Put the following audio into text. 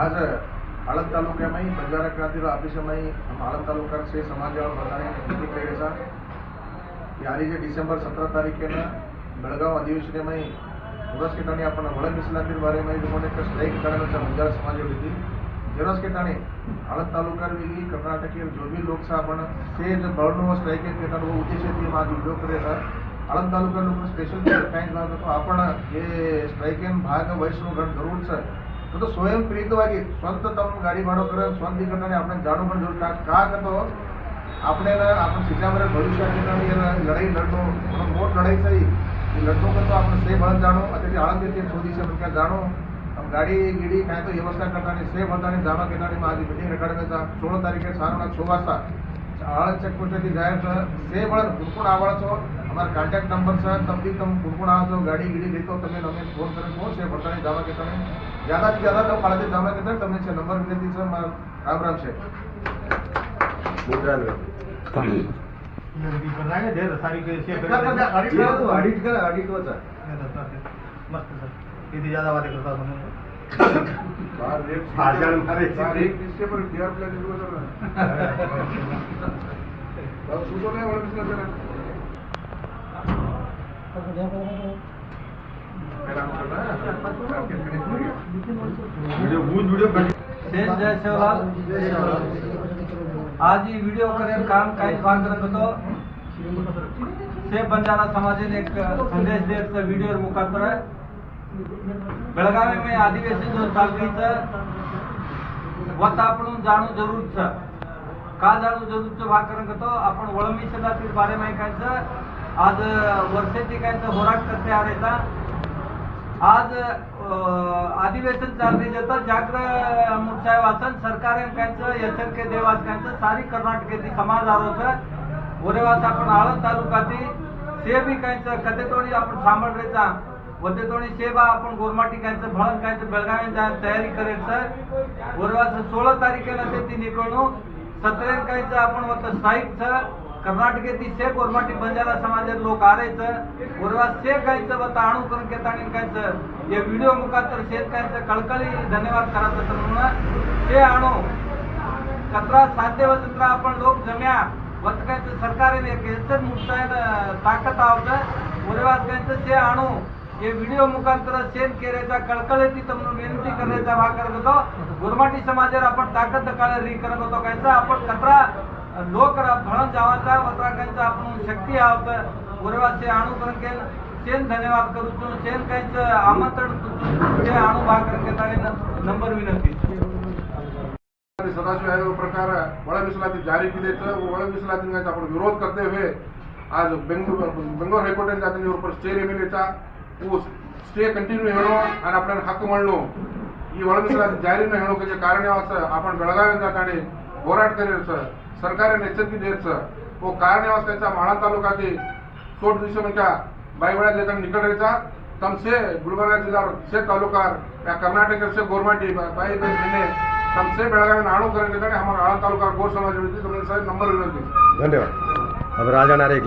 आज आळंद तालुक्यामय बंजारा क्रांती ऑफिसमय आळंद तालुका से समाजवाद बढ़ाने मीटिंग लेरेसा यारी जे डिसेंबर 17 तारीखेना बेळगाव अधिवेशनमय उरस के ताणी आपण वळण मिसलांतील बारे में जोने एक स्ट्राइक करण्याचा बंजारा समाज होती जेरोस के ताणी आळंद तालुका वेगळी कर्नाटक जो भी लोग सा आपण से जो बळनो स्ट्राइक के ताणी वो उद्देश्य ती माज व्हिडिओ करेसा आळंद तालुका लोक स्पेशल काई भाग तो आपण हे स्ट्राइक भाग वैष्णव गण जरूर छ तो स्वयं प्रेरितವಾಗಿ ಸ್ವಂತ ತಮ್ಮ ಗಾಡಿ ಮಾಡೋಕರ ಸ್ವಂತ ಇಕಂತಾನೆ આપણે જાણો પણ જરૂર का करतो આપણે शिक्षावर भविष्याची लढाई लढणो मोठ लढाई सही लढणो करतो आपण से भळत जाणो आता ते आळंद येथे सोदीचे प्रकार जाणो गाडी गिडी काय तो व्यवस्था करताना से भळताना जामा केतानी माझी मीटिंग रेकॉर्डचा 16 तारीखे सारना 6 वाजता आळंद चेकपोस्टથી જાય से भळत कुणकुण आवळचो हमारा कॉन्टैक्ट नंबर सर तब भी तुम कुणकुण आवळचो गाडी गिडी लेतो તમે નમે ફોન કરીને से ભળતાની જાमा केतानी ज़्यादा से ज़्यादा तो काले जामा के अंदर तमने से नंबर विनती सर राम राम से मुद्रा में बनाएंगे ढेर सारी के शेयर ऑडिट होता मस्त सर यदि ज्यादा बातें करता हूं बाहर रेट भाषण मारे एक इसके पर डीआर प्लान जो है अब सुनो नहीं वाला बिजनेस है शेठ जय शिवलाल आज ही वीडियो करें काम काही भाग रखतो से बंजारा समाजाने एक संदेश द्यायचा वीडियो मुखांतर आहे बेळगावी में आदिवासी जो चालकीचं वत आपण जाणू जरूर का जाणू जरूर भाग करतो आपण वळंबी शहरातील बारे माहिती आज वर्षाची कायचं होराट करते आरेचा आज अधिवेशन चालते जातं जागर मुठसाहेब वासन सरकारांचं एचरके देवासकांचं सारी कर्नाटकेची समाज आरोच ओरेवास आपण आळंद तालुकाती से बी कायचं कदेतोडी आपण सांभाळरेचा वदेतोडी सेवा आपण गोरमाटी कायचं भळण कायचं बेळगावी जायला तयारी करायचं ओरेवास 16 तारखेला ते निकळणू 17 कायचं आपण वत साहित्य कर्नाटकेती से गोरमाटी बंजारा समाजात लोक आरेचं ओरवा से कायचं वत आणू करून केताणी कायचं ये व्हिडिओ मुखांतर शेतकऱ्यांचं कळकळी धन्यवाद करायचं तर म्हणून से आणू कचरा साध्य वचंत्र आपण लोक जम्या वत कायचं सरकारने एक हेच मुठसायन ताकद आवतं ओरवा कायचं से आणू ये व्हिडिओ मुखांतर शेत केरेचा कळकळी ती म्हणून विनंती करण्याचा भाग करत होतो गोरमाटी समाजावर आपण ताकद काळी करत होतो कायचं आपण कचरा लोक भळण जावाचा वत्राकांचा आपण शक्ती आवत उरवासे आणू करके सेन धन्यवाद करू सेन कायचं आमंत्रण ते आणू भाग करके नंबर विनंती सदाशिव आयोग प्रकार वळ मिसलाती जारी केलेचं वळ मिसलाती का आपण विरोध करते हुए आज बेंगलोर हाईकोर्ट ने जाते ऊपर स्टे एमएलएचा वो स्टे कंटिन्यू हेणो आणि आपल्याला हक्क मिळणो ಈ वळ मिसलाती जारी न हेणो के कारण आपण बेळगावी जाताने होराट करेचं सरकारने एचरकी द्यायचं वो कारण त्याचा माळा तालुका ते 16 दिवस क्या बाईवड़ा लेकर निकल रहा तम से गुलबर्गा जिला से तालुका या कर्नाटक से गोरमाटी बाई ने तम से बेळगावी नाणु करेंगे हमारा आळंद तालुका गोर समाज नंबर विनंती धन्यवाद अब राजा नारे